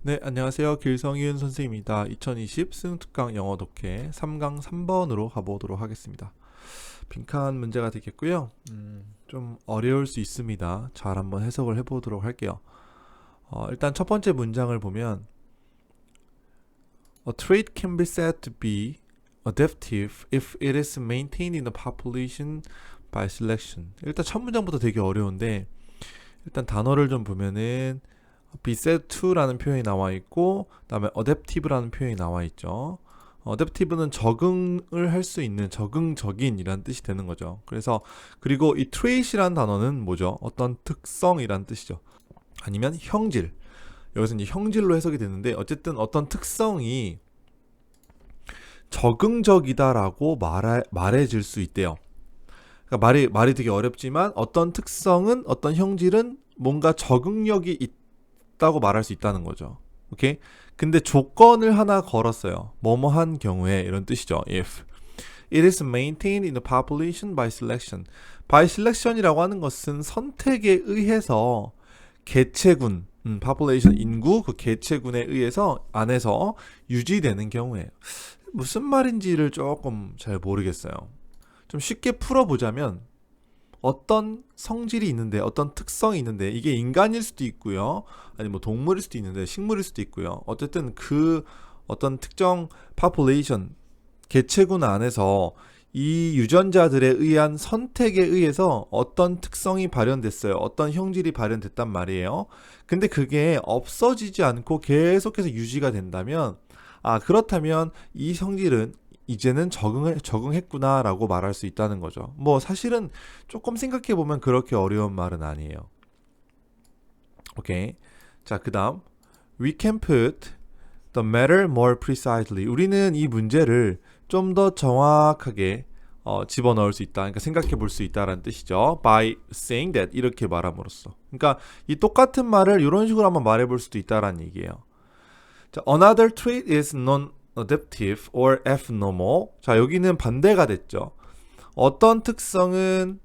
네, 안녕하세요. 길성윤 선생님입니다. 2020 수능특강 영어 독해 3강 3번으로 가보도록 하겠습니다. 빈칸 문제가 되겠고요. 좀 어려울 수 있습니다. 잘 한번 해석을 해보도록 할게요. 일단 첫 번째 문장을 보면 A trait can be said to be adaptive if it is maintained in the population by selection. 일단 첫 문장부터 되게 어려운데 일단 단어를 좀 보면은 be said to라는 표현이 나와 있고 그다음에 adaptive라는 표현이 나와 있죠. adaptive는 적응을 할 수 있는 적응적인이라는 뜻이 되는 거죠. 그래서 그리고 이 trait이라는 단어는 뭐죠? 어떤 특성이라는 뜻이죠. 아니면 형질. 여기서 이제 형질로 해석이 되는데 어쨌든 어떤 특성이 적응적이다라고 말해질 수 있대요. 그러니까 말이 되게 어렵지만 어떤 특성은 어떤 형질은 뭔가 적응력이 있다고 말할 수 있다는 거죠. 오케이? 근데 조건을 하나 걸었어요. 뭐뭐한 경우에 이런 뜻이죠. If it is maintained in the population by selection. by selection이라고 하는 것은 선택에 의해서 개체군, population 인구 그 개체군에 의해서 안에서 유지되는 경우에 무슨 말인지를 조금 잘 모르겠어요. 좀 쉽게 풀어보자면 어떤 성질이 있는데 어떤 특성이 있는데 이게 인간일 수도 있고요. 아니 뭐 동물일 수도 있는데 식물일 수도 있고요. 어쨌든 그 어떤 특정 population 개체군 안에서 이 유전자들에 의한 선택에 의해서 어떤 특성이 발현됐어요. 어떤 형질이 발현됐단 말이에요. 근데 그게 없어지지 않고 계속해서 유지가 된다면 그렇다면 이 성질은 이제는 적응했구나라고 말할 수 있다는 거죠. 뭐 사실은 조금 생각해 보면 그렇게 어려운 말은 아니에요. 오케이. 자, 그다음 we can put the matter more precisely. 우리는 이 문제를 좀 더 정확하게 집어넣을 수 있다. 그러니까 생각해 볼 수 있다라는 뜻이죠. By saying that 이렇게 말함으로써. 그러니까 이 똑같은 말을 이런 식으로 한번 말해 볼 수도 있다라는 얘기예요. 자, another trait is non-adaptive or abnormal. 자, 여기는 반대가 됐죠. 어떤 특성은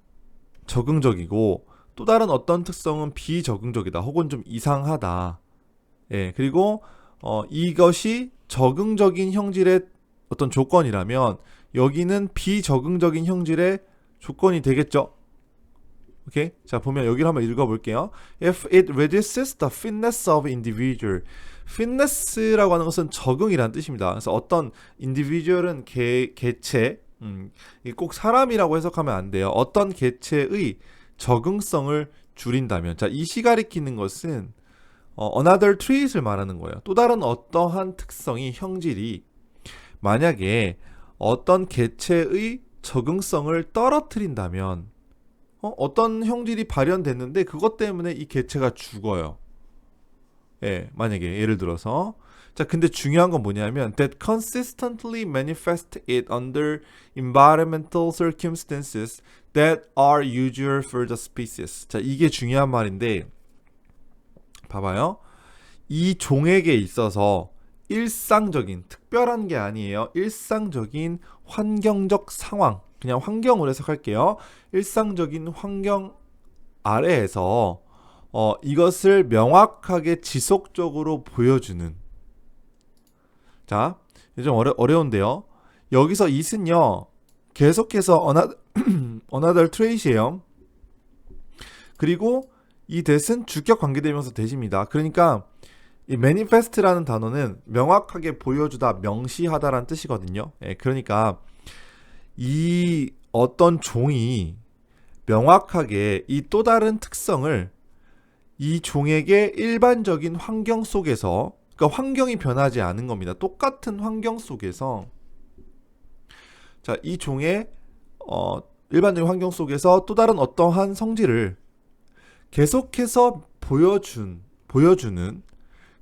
적응적이고 또 다른 어떤 특성은 비적응적이다. 혹은 좀 이상하다. 예, 그리고 이것이 적응적인 형질의 어떤 조건이라면 여기는 비적응적인 형질의 조건이 되겠죠. 오케이? 자, 보면 여기를 한번 읽어볼게요. If it reduces the fitness of individual. fitness라고 하는 것은 적응이라는 뜻입니다. 그래서 어떤 individual은 개체, 꼭 사람이라고 해석하면 안 돼요. 어떤 개체의 적응성을 줄인다면. 자, 이 시 가리키는 것은 another trait을 말하는 거예요. 또 다른 어떠한 특성이 형질이 만약에 어떤 개체의 적응성을 떨어뜨린다면 어떤 형질이 발현됐는데 그것 때문에 이 개체가 죽어요. 예, 만약에 예를 들어서 자, 근데 중요한 건 뭐냐면 that consistently manifest it under environmental circumstances that are usual for the species. 자, 이게 중요한 말인데 봐봐요. 이 종에게 있어서 일상적인 특별한 게 아니에요. 일상적인 환경적 상황, 그냥 환경으로 해석할게요. 일상적인 환경 아래에서 이것을 명확하게 지속적으로 보여주는. 자, 좀 어려운데요. 여기서 it은요 계속해서 another trait이에요. 그리고 이 that은 주격 관계대명사 that입니다. 그러니까 이 manifest라는 단어는 명확하게 보여주다, 명시하다라는 뜻이거든요. 예, 그러니까 이 어떤 종이 명확하게 이 또 다른 특성을 이 종에게 일반적인 환경 속에서, 그러니까 환경이 변하지 않은 겁니다. 똑같은 환경 속에서 자, 이 종의 일반적인 환경 속에서 또 다른 어떠한 성질을 계속해서 보여주는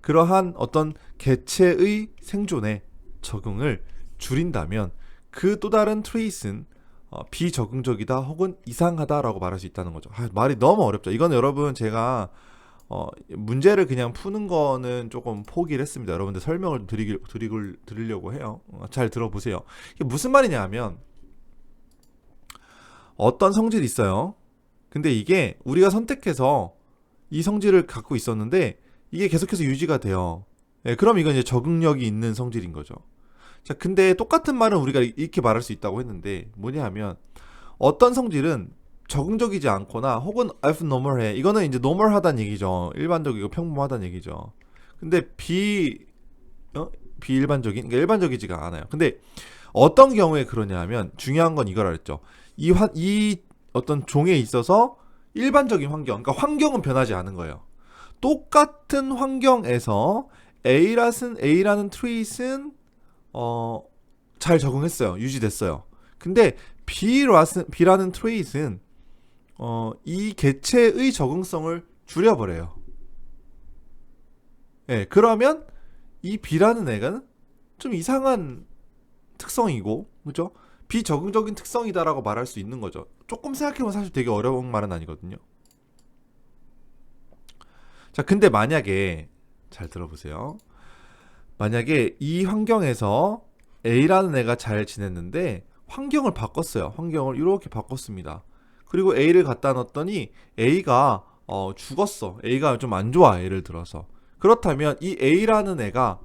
그러한 어떤 개체의 생존에 적응을 줄인다면 그 또 다른 트레이스는 비적응적이다 혹은 이상하다라고 말할 수 있다는 거죠. 말이 너무 어렵죠. 이건 여러분 제가 문제를 그냥 푸는 거는 조금 포기를 했습니다. 여러분들 설명을 드리려고 해요. 잘 들어보세요. 이게 무슨 말이냐 하면 어떤 성질이 있어요. 근데 이게 우리가 선택해서 이 성질을 갖고 있었는데 이게 계속해서 유지가 돼요. 예, 그럼 이건 이제 적응력이 있는 성질인 거죠. 자, 근데 똑같은 말은 우리가 이렇게 말할 수 있다고 했는데 뭐냐 하면 어떤 성질은 적응적이지 않거나 혹은 abnormal해. 이거는 이제 normal하다는 얘기죠. 일반적이고 평범하다는 얘기죠. 근데 비일반적인, 그러니까 일반적이지가 않아요. 근데 어떤 경우에 그러냐 하면 중요한 건 이걸 알았죠. 이 어떤 종에 있어서 일반적인 환경, 그러니까 환경은 변하지 않은 거예요. 똑같은 환경에서 A라는 트윗은 잘 적응했어요. 유지됐어요. 근데 B라는 트윗은 이 개체의 적응성을 줄여버려요. 예, 그러면 이 B라는 애가 좀 이상한 특성이고, 그죠? 비적응적인 특성이다라고 말할 수 있는 거죠. 조금 생각해보면 사실 되게 어려운 말은 아니거든요. 자, 근데 만약에 잘 들어보세요. 만약에 이 환경에서 A라는 애가 잘 지냈는데 환경을 바꿨어요. 환경을 이렇게 바꿨습니다. 그리고 A를 갖다 놨더니 A가 죽었어. A가 좀 안 좋아. 예를 들어서. 그렇다면 이 A라는 애가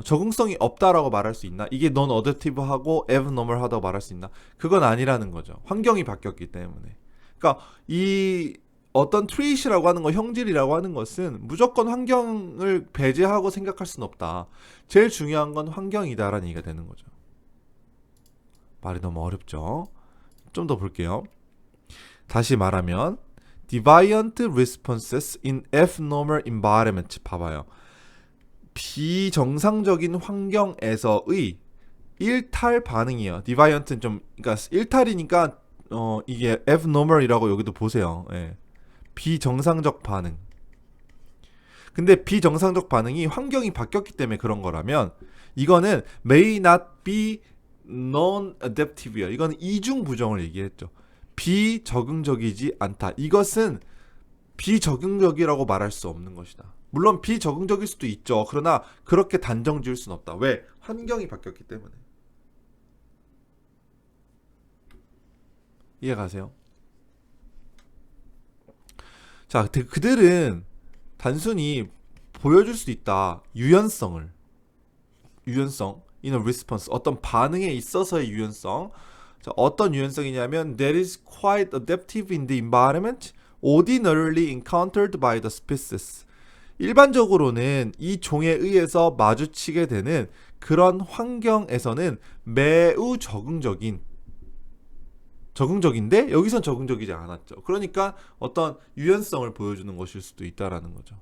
적응성이 없다라고 말할 수 있나? 이게 non adaptive하고 abnormal하다고 말할 수 있나? 그건 아니라는 거죠. 환경이 바뀌었기 때문에. 그러니까 이 어떤 트윗이라고 하는 거, 형질이라고 하는 것은 무조건 환경을 배제하고 생각할 수는 없다. 제일 중요한 건 환경이다라는 얘기가 되는 거죠. 말이 너무 어렵죠? 좀 더 볼게요. 다시 말하면 deviant responses in abnormal environment. 봐봐요. 비정상적인 환경에서의 일탈 반응이에요. 디바이언트는 좀, 그러니까 일탈이니까 이게 abnormal이라고 여기도 보세요. 예. 비정상적 반응. 근데 비정상적 반응이 환경이 바뀌었기 때문에 그런 거라면 이거는 may not be non-adaptive예요. 이거는 이중 부정을 얘기했죠. 비적응적이지 않다. 이것은 비적응적이라고 말할 수 없는 것이다. 물론 비적응적일 수도 있죠. 그러나 그렇게 단정 지을 수는 없다. 왜? 환경이 바뀌었기 때문에. 이해가세요? 자, 그들은 단순히 보여줄 수 있다. 유연성, in a response, 어떤 반응에 있어서의 유연성. 자, 어떤 유연성이냐면 that is quite adaptive in the environment ordinarily encountered by the species. 일반적으로는 이 종에 의해서 마주치게 되는 그런 환경에서는 매우 적응적인데 여기선 적응적이지 않았죠. 그러니까 어떤 유연성을 보여주는 것일 수도 있다라는 거죠.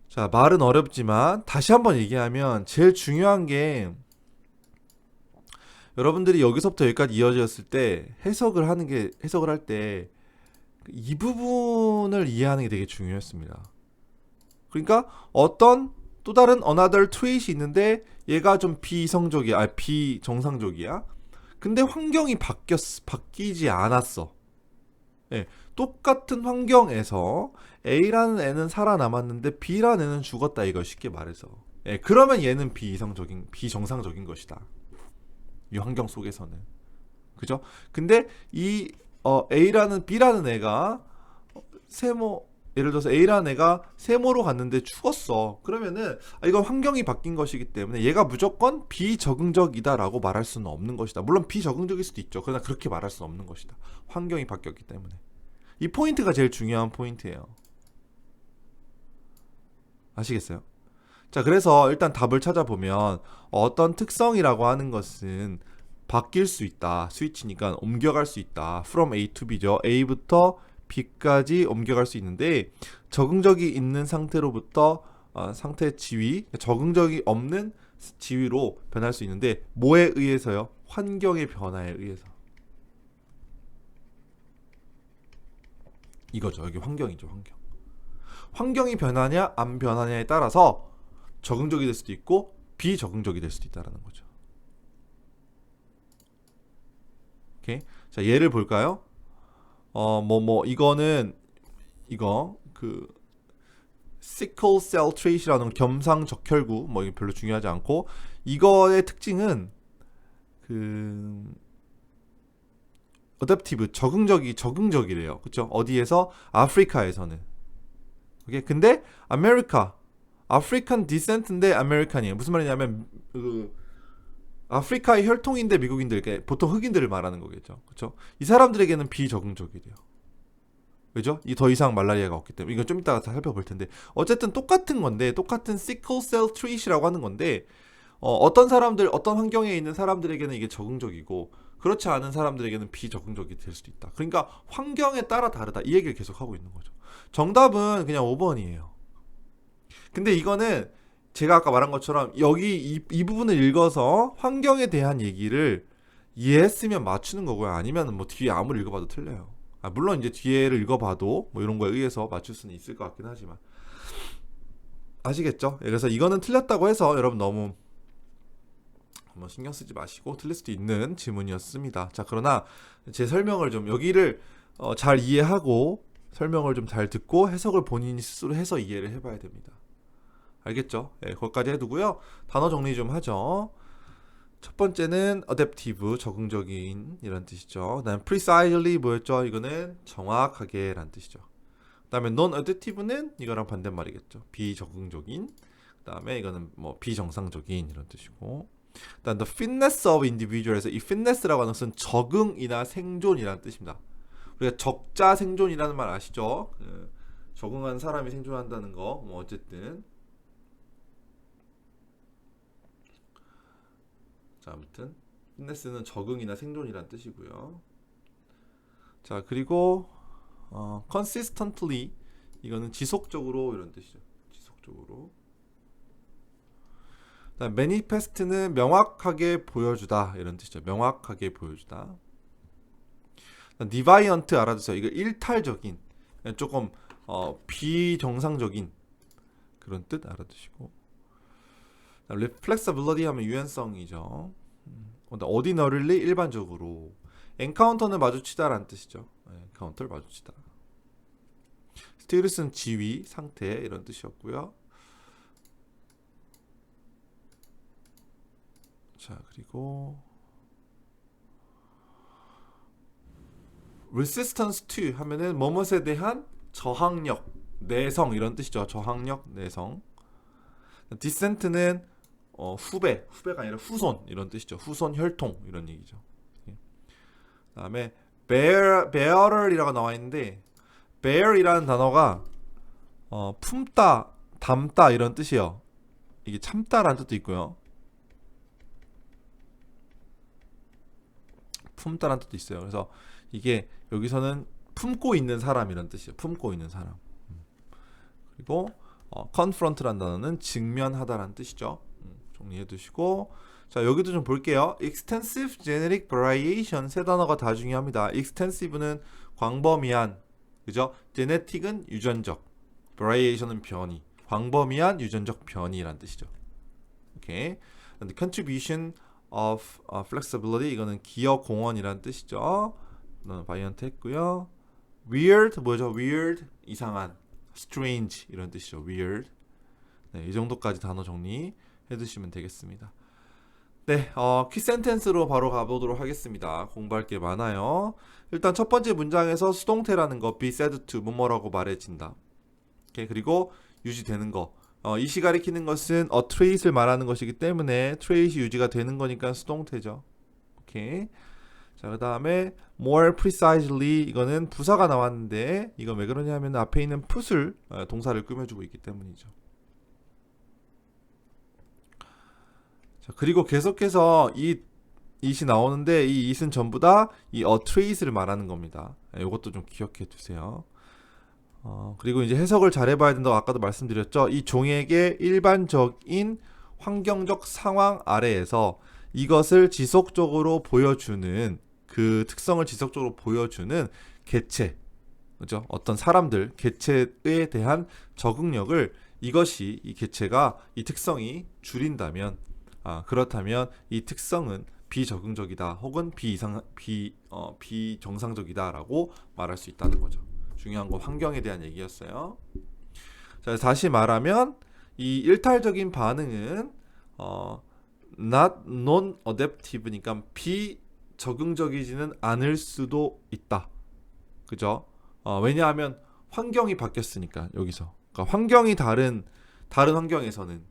자, 말은 어렵지만 다시 한번 얘기하면 제일 중요한 게 여러분들이 여기서부터 여기까지 이어졌을 때 해석을 할 때 이 부분을 이해하는 게 되게 중요했습니다. 그러니까 어떤 또 다른 another tweet이 있는데 얘가 좀 비정상적이야. 근데 환경이 바뀌지 않았어. 예, 똑같은 환경에서 A라는 애는 살아남았는데 B라는 애는 죽었다, 이걸 쉽게 말해서. 예, 그러면 얘는 비정상적인 것이다. 이 환경 속에서는. 그죠? 근데 이 B라는 애가 예를 들어서 A라는 애가 세모로 갔는데 죽었어. 그러면은 이건 환경이 바뀐 것이기 때문에 얘가 무조건 비적응적이다라고 말할 수는 없는 것이다. 물론 비적응적일 수도 있죠. 그러나 그렇게 말할 수는 없는 것이다. 환경이 바뀌었기 때문에. 이 포인트가 제일 중요한 포인트예요. 아시겠어요? 자, 그래서 일단 답을 찾아보면 어떤 특성이라고 하는 것은 바뀔 수 있다. 스위치니까 옮겨갈 수 있다. from A to B죠. A부터 B까지 옮겨갈 수 있는데 적응적이 있는 상태로부터 상태 지위, 적응적이 없는 지위로 변할 수 있는데 뭐에 의해서요? 환경의 변화에 의해서. 이거죠. 여기 환경이죠. 환경이 변하냐 안 변하냐에 따라서 적응적이 될 수도 있고 비적응적이 될 수도 있다는 거죠. 오케이. 자, 예를 볼까요? 이거는 그 sickle cell trait이라는 겸상적혈구, 이게 별로 중요하지 않고, 이거의 특징은 그 adaptive, 적응적이래요. 그렇죠? 어디에서? 아프리카에서는. 오케이? 근데 아메리카, 아프리칸 디센트인데 아메리칸이에요. 무슨 말이냐면 아프리카의 혈통인데 미국인들, 보통 흑인들을 말하는 거겠죠. 그렇죠? 이 사람들에게는 비적응적이래요. 그죠? 이 더 이상 말라리아가 없기 때문에 이건 좀 이따가 다 살펴볼 텐데 어쨌든 똑같은 건데 똑같은 시클셀 트릿이라고 하는 건데 어떤 사람들 어떤 환경에 있는 사람들에게는 이게 적응적이고 그렇지 않은 사람들에게는 비적응적이 될 수도 있다. 그러니까 환경에 따라 다르다. 이 얘기를 계속 하고 있는 거죠. 정답은 그냥 5번이에요. 근데 이거는 제가 아까 말한 것처럼 여기 이 부분을 읽어서 환경에 대한 얘기를 이해했으면 맞추는 거고요. 아니면 뭐 뒤에 아무리 읽어봐도 틀려요. 물론 이제 뒤에를 읽어봐도 뭐 이런 거에 의해서 맞출 수는 있을 것 같긴 하지만 아시겠죠? 그래서 이거는 틀렸다고 해서 여러분 너무 뭐 신경 쓰지 마시고 틀릴 수도 있는 지문이었습니다. 자, 그러나 제 설명을 좀 여기를 잘 이해하고 설명을 좀 잘 듣고 해석을 본인이 스스로 해서 이해를 해봐야 됩니다. 알겠죠? 네, 거기까지 해두고요. 단어 정리 좀 하죠. 첫 번째는 adaptive, 적응적인 이란 뜻이죠. 그 다음에 precisely 뭐였죠? 이거는 정확하게 라는 뜻이죠. 그 다음에 non-adaptive는 이거랑 반대말이겠죠. 비적응적인. 그 다음에 이거는 뭐 비정상적인 이런 뜻이고. 그 다음 the fitness of individual에서 이 fitness라고 하는 것은 적응이나 생존이라는 뜻입니다. 우리가 적자 생존이라는 말 아시죠? 적응한 사람이 생존한다는 거. 뭐 어쨌든 자, 아무튼 fitness는 적응이나 생존이란 뜻이고요. 자, 그리고 consistently 이거는 지속적으로 이런 뜻이죠. 지속적으로. 그다음 manifest는 명확하게 보여주다 이런 뜻이죠. 명확하게 보여주다. deviant 알아두세요. 이거 일탈적인, 조금 비정상적인 그런 뜻 알아두시고. reflexability 하면 유연성이죠. ordinarily 일반적으로. encounter는 마주치다라는 뜻이죠. encounter 마주치다. status는 지위, 상태 이런 뜻이었고요. 자, 그리고 resistance to 하면은 뭐뭇에 대한 저항력, 내성 이런 뜻이죠. 저항력, 내성. dissent는 후배가 아니라 후손 이런 뜻이죠. 후손 혈통 이런 얘기죠. 그다음에 bearer이라고 나와 있는데 bear이라는 단어가 품다, 담다 이런 뜻이에요. 이게 참다라는 뜻도 있고요. 품다라는 뜻도 있어요. 그래서 이게 여기서는 품고 있는 사람이란 뜻이에요. 품고 있는 사람. 그리고 confront라는 단어는 직면하다라는 뜻이죠. 정리해 두시고 자, 여기도 좀 볼게요. extensive genetic variation 세 단어가 다 중요합니다. extensive는 광범위한, 그죠? genetic은 유전적, variation은 변이, 광범위한 유전적 변이란 뜻이죠. 오케이. And contribution of flexibility 이거는 기여 공헌이란 뜻이죠. 바이언트 했고요. weird 뭐죠? weird 이상한, strange 이런 뜻이죠. weird. 네, 이 정도까지 단어 정리 해두시면 되겠습니다. 네, 키 센텐스로 바로 가보도록 하겠습니다. 공부할 게 많아요. 일단 첫 번째 문장에서 수동태라는 거 be said to 뭐뭐라고 말해진다. 오케이, 그리고 유지되는 거. 이시 가리키는 것은 a trait을 말하는 것이기 때문에 trait이 유지가 되는 거니까 수동태죠. 오케이. 자, 그 다음에 more precisely 이거는 부사가 나왔는데 이건 왜 그러냐면 앞에 있는 put을 동사를 꾸며주고 있기 때문이죠. 자, 그리고 계속해서 이 it이 나오는데 이 it은 전부 다 이 a trait를 말하는 겁니다. 이것도 좀 기억해 두세요. 그리고 이제 해석을 잘 해봐야 된다고 아까도 말씀드렸죠. 이 종에게 일반적인 환경적 상황 아래에서 이것을 지속적으로 보여주는, 그 특성을 지속적으로 보여주는 개체, 그죠? 어떤 사람들, 개체에 대한 적응력을 이것이, 이 개체가 이 특성이 줄인다면, 그렇다면 이 특성은 비적응적이다 혹은 비정상적이다라고 말할 수 있다는 거죠. 중요한 건 환경에 대한 얘기였어요. 자, 다시 말하면 이 일탈적인 반응은 not non-adaptive니까 비적응적이지는 않을 수도 있다. 그죠? 왜냐하면 환경이 바뀌었으니까 여기서 그러니까 환경이 다른 환경에서는.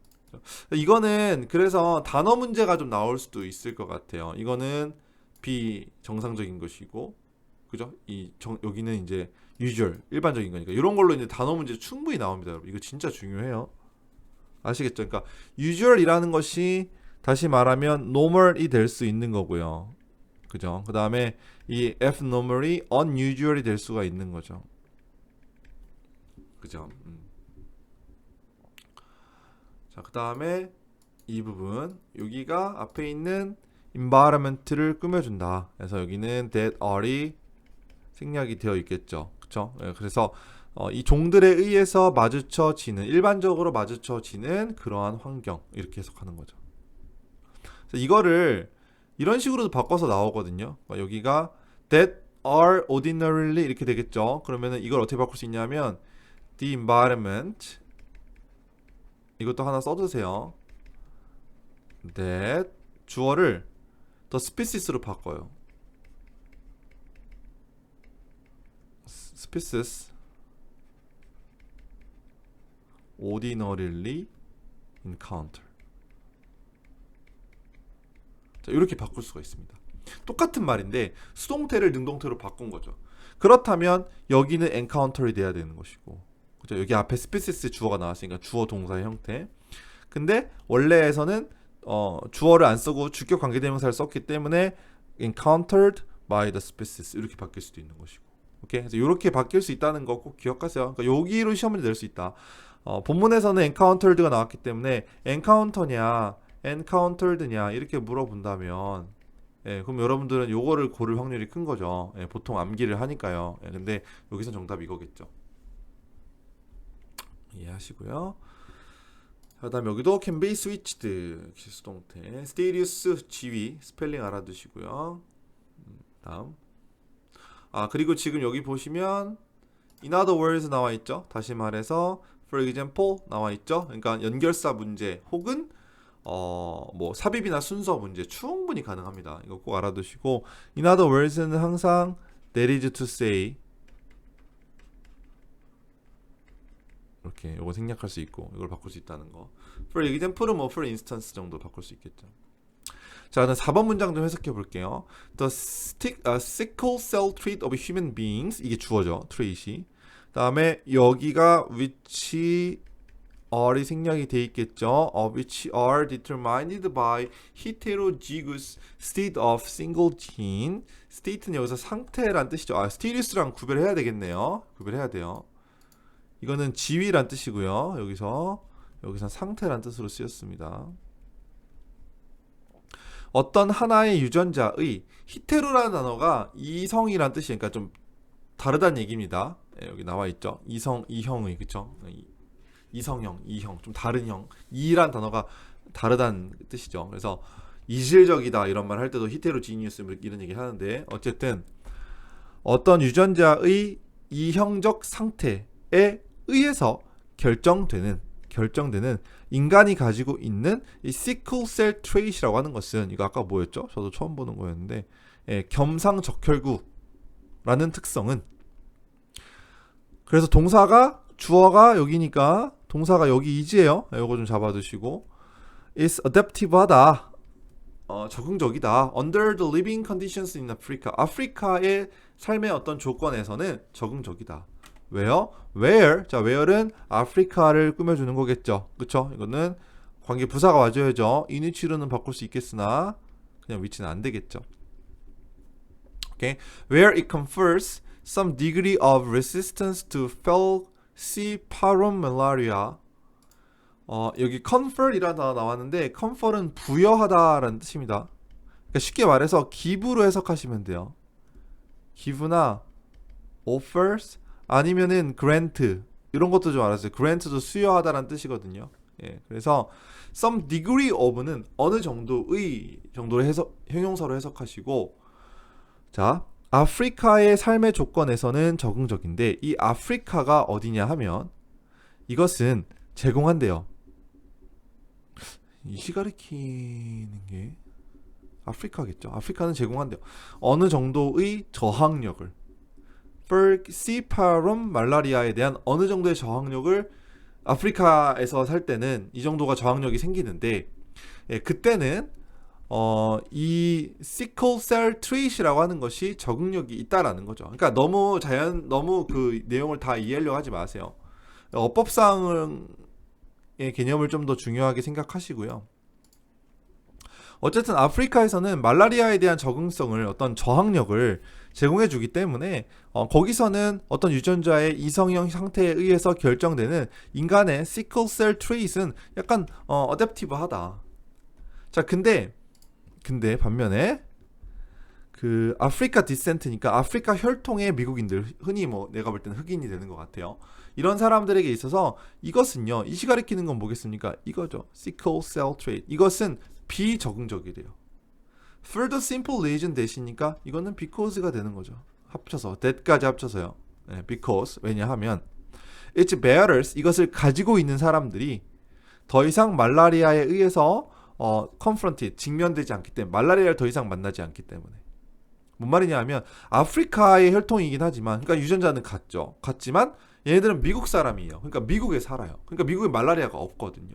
이거는 그래서 단어 문제가 좀 나올 수도 있을 것 같아요. 이거는 비정상적인 것이고, 그죠? 여기는 이제 usual, 일반적인 거니까 이런 걸로 이제 단어 문제 충분히 나옵니다, 여러분. 이거 진짜 중요해요. 아시겠죠? 그러니까 usual이라는 것이 다시 말하면 normal이 될 수 있는 거고요. 그죠? 그 다음에 이 abnormal이 unusual이 될 수가 있는 거죠. 그죠? 자, 그 다음에 이 부분, 여기가 앞에 있는 environment를 꾸며준다. 그래서 여기는 that are이 생략이 되어 있겠죠. 그쵸? 그래서 이 종들에 의해서 마주쳐지는, 일반적으로 마주쳐지는 그러한 환경, 이렇게 해석하는 거죠. 그래서 이거를 이런 식으로도 바꿔서 나오거든요. 여기가 that are ordinarily 이렇게 되겠죠. 그러면은 이걸 어떻게 바꿀 수 있냐면 the environment, 이것도 하나 써두세요. that 주어를 the species로 바꿔요. species ordinarily encounter. 자, 이렇게 바꿀 수가 있습니다. 똑같은 말인데 수동태를 능동태로 바꾼 거죠. 그렇다면 여기는 encounter이 돼야 되는 것이고, 그죠? 여기 앞에 species 주어가 나왔으니까 주어 동사의 형태. 근데 원래에서는 주어를 안 쓰고 주격 관계대명사를 썼기 때문에 encountered by the species 이렇게 바뀔 수도 있는 것이고. 오케이? 그래서 이렇게 바뀔 수 있다는 거 꼭 기억하세요. 그러니까 여기로 시험을 낼 수 있다. 본문에서는 encountered가 나왔기 때문에 encounter냐, encountered냐 이렇게 물어본다면, 그럼 여러분들은 요거를 고를 확률이 큰 거죠. 보통 암기를 하니까요. 근데 여기서 정답이 이거겠죠. 이해하시고요. 그다음 여기도 can be switched 수동태, 스테리우스 지위 스펠링 알아두시고요. 다음. 그리고 지금 여기 보시면 in other words 나와 있죠. 다시 말해서 for example 나와 있죠. 그러니까 연결사 문제 혹은 뭐 삽입이나 순서 문제 충분히 가능합니다. 이거 꼭 알아두시고, in other words는 항상 that is to say 이렇게 요거 생략할 수 있고 이걸 바꿀 수 있다는 거. for example은 뭐 for instance 정도 바꿀 수 있겠죠. 자, 그럼 4번 문장 좀 해석해 볼게요. The sickle cell trait of human beings, 이게 주어죠. trait이. 다음에 여기가 which are이 생략이 돼 있겠죠. which are determined by heterozygous state of single gene. state는 여기서 상태란 뜻이죠. status랑 구별해야 되겠네요. 구별해야 돼요. 이거는 지위란 뜻이고요. 여기서 상태란 뜻으로 쓰였습니다. 어떤 하나의 유전자의 히테로라는 단어가 이성이란 뜻이니까 그러니까 좀 다르다는 얘기입니다. 여기 나와 있죠. 이형의, 그쵸? 이성형, 이형, 좀 다른 형. 이란 단어가 다르다는 뜻이죠. 그래서 이질적이다 이런 말 할 때도 히테로지니어스 이런 얘기 하는데, 어쨌든 어떤 유전자의 이형적 상태에 의해서 결정되는 인간이 가지고 있는 이 sickle cell trait이라고 하는 것은, 이거 아까 뭐였죠? 저도 처음 보는 거였는데, 겸상적혈구라는 특성은, 그래서 동사가 주어가 여기니까 동사가 여기 is예요. 이거 좀 잡아두시고, is adaptive하다, 적응적이다. under the living conditions in Africa, 아프리카의 삶의 어떤 조건에서는 적응적이다. 왜요? where, 자, where는 아프리카를 꾸며주는 거겠죠. 그쵸? 이거는 관계 부사가 와줘야죠. in which로는 바꿀 수 있겠으나 그냥 which는 안 되겠죠. 오케이. Where it confers some degree of resistance to falciparum malaria. 여기 confer이라는 단어 나왔는데, confer은 부여하다라는 뜻입니다. 그러니까 쉽게 말해서 기부로 해석하시면 돼요. 기부나 offers 아니면은 grant 이런 것도 좀 알았어요. grant도 수여하다라는 뜻이거든요. 그래서 some degree of는 어느 정도의 정도로 형용사로 해석하시고, 자, 아프리카의 삶의 조건에서는 적응적인데, 이 아프리카가 어디냐 하면 이것은 제공한대요. 이 가리키는 게 아프리카겠죠. 아프리카는 제공한대요. 어느 정도의 저항력을, falciparum malaria에 대한 어느 정도의 저항력을 아프리카에서 살 때는 이 정도가 저항력이 생기는데 그때는 이 시클셀 트릿이라고 하는 것이 적응력이 있다라는 거죠. 그러니까 너무 그 내용을 다 이해하려고 하지 마세요. 어법상의 개념을 좀 더 중요하게 생각하시고요. 어쨌든 아프리카에서는 말라리아에 대한 적응성을 어떤 저항력을 제공해 주기 때문에 거기서는 어떤 유전자의 이성형 상태에 의해서 결정되는 인간의 시클셀 트레이트는 약간 어댑티브하다. 자, 근데 반면에 그 아프리카 디센트니까 아프리카 혈통의 미국인들, 흔히 뭐 내가 볼 때는 흑인이 되는 것 같아요. 이런 사람들에게 있어서 이것은요, 이 가리키는 건 뭐겠습니까? 이거죠. sickle cell trait. 이것은 비적응적이래요. For the simple reason 대시니까 이거는 because가 되는 거죠. 합쳐서 that까지 합쳐서요. 네, because 왜냐하면 it bears 이것을 가지고 있는 사람들이 더 이상 말라리아에 의해서 confronted 직면되지 않기 때문에 말라리아를 더 이상 만나지 않기 때문에 뭔 말이냐 하면 아프리카의 혈통이긴 하지만 그러니까 유전자는 같지만 얘네들은 미국 사람이에요. 그러니까 미국에 살아요. 그러니까 미국에 말라리아가 없거든요.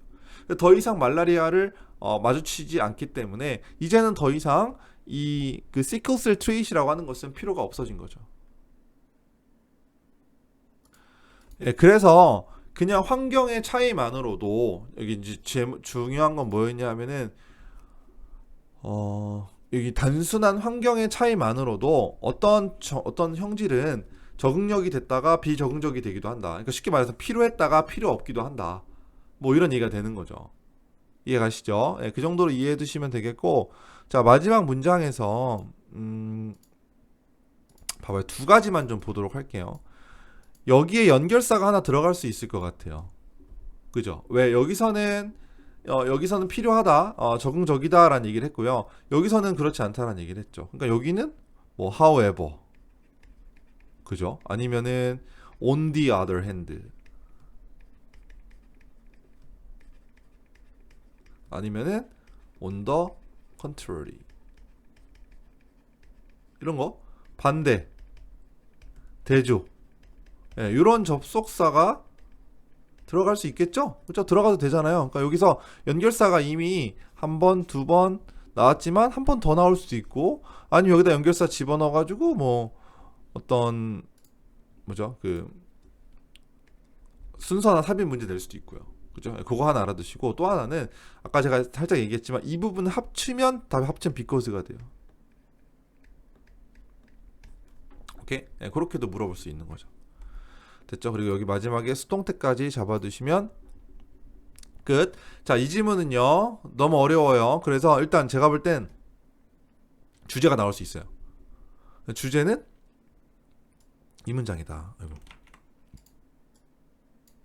더 이상 말라리아를 마주치지 않기 때문에 이제는 더 이상 이 그 시클셀 트레이트라고 하는 것은 필요가 없어진 거죠. 그래서 그냥 환경의 차이만으로도 여기 이제 중요한 건 뭐였냐면은 여기 단순한 환경의 차이만으로도 어떤 형질은 적응력이 됐다가 비적응적이 되기도 한다. 그러니까 쉽게 말해서 필요했다가 필요 없기도 한다. 뭐 이런 얘기가 되는 거죠. 이해가시죠? 그 정도로 이해해 두시면 되겠고, 자, 마지막 문장에서 봐봐요. 두 가지만 좀 보도록 할게요. 여기에 연결사가 하나 들어갈 수 있을 것 같아요. 그죠? 왜 여기서는 필요하다, 적응적이다라는 얘기를 했고요. 여기서는 그렇지 않다라는 얘기를 했죠. 그러니까 여기는 뭐 however, 그죠? 아니면은 on the other hand, 아니면은 on the contrary, 이런 거 반대, 대조, 이런 접속사가 들어갈 수 있겠죠? 그렇죠? 들어가도 되잖아요. 그러니까 여기서 연결사가 이미 한 번, 두 번 나왔지만 한 번 더 나올 수도 있고, 아니면 여기다 연결사 집어넣어가지고 뭐 어떤 뭐죠? 그 순서나 삽입 문제 될 수도 있고요. 그죠? 그거 하나 알아두시고, 또 하나는 아까 제가 살짝 얘기했지만 이 부분 합치면 다 합치면 because가 돼요. 오케이? 그렇게도 물어볼 수 있는 거죠. 됐죠? 그리고 여기 마지막에 수동태까지 잡아두시면 끝. 자, 이 질문은요 너무 어려워요. 그래서 일단 제가 볼 땐 주제가 나올 수 있어요. 주제는 이 문장이다. 아이고.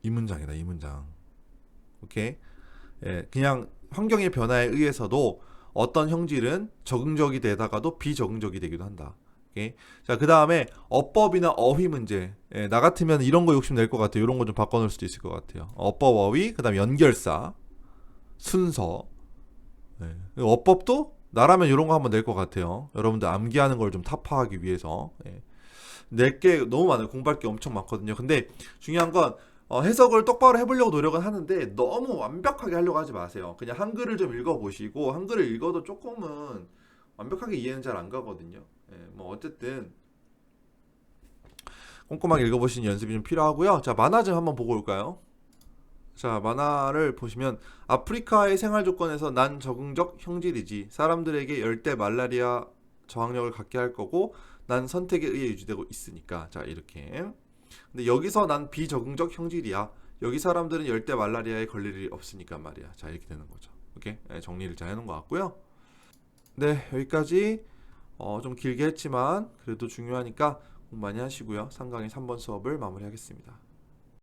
이 문장이다. 이 문장. 오케이. 그냥 환경의 변화에 의해서도 어떤 형질은 적응적이 되다가도 비적응적이 되기도 한다. 오케이. 자, 그 다음에 어법이나 어휘 문제. 나 같으면 이런 거 욕심 낼 것 같아요. 이런 거 좀 바꿔놓을 수도 있을 것 같아요. 어법, 어휘, 그 다음에 연결사, 순서. 어법도 나라면 이런 거 한번 낼 것 같아요. 여러분들 암기하는 걸 좀 타파하기 위해서. 낼 게 너무 많아요. 공부할 게 엄청 많거든요. 근데 중요한 건 해석을 똑바로 해보려고 노력은 하는데 너무 완벽하게 하려고 하지 마세요. 그냥 한글을 좀 읽어보시고, 한글을 읽어도 조금은 완벽하게 이해는 잘 안 가거든요. 뭐 어쨌든 꼼꼼하게 읽어보시는 연습이 좀 필요하고요. 자, 만화 좀 한번 보고 올까요? 자, 만화를 보시면 아프리카의 생활 조건에서 난 적응적 형질이지 사람들에게 열대 말라리아 저항력을 갖게 할 거고 난 선택에 의해 유지되고 있으니까. 자, 이렇게. 근데 여기서 난 비적응적 형질이야. 여기 사람들은 열대 말라리아에 걸릴 일이 없으니까 말이야. 자, 이렇게 되는 거죠. 오케이? 정리를 잘 해놓은 것 같고요. 네, 여기까지 좀 길게 했지만 그래도 중요하니까 공부 많이 하시고요. 3강의 3번 수업을 마무리하겠습니다.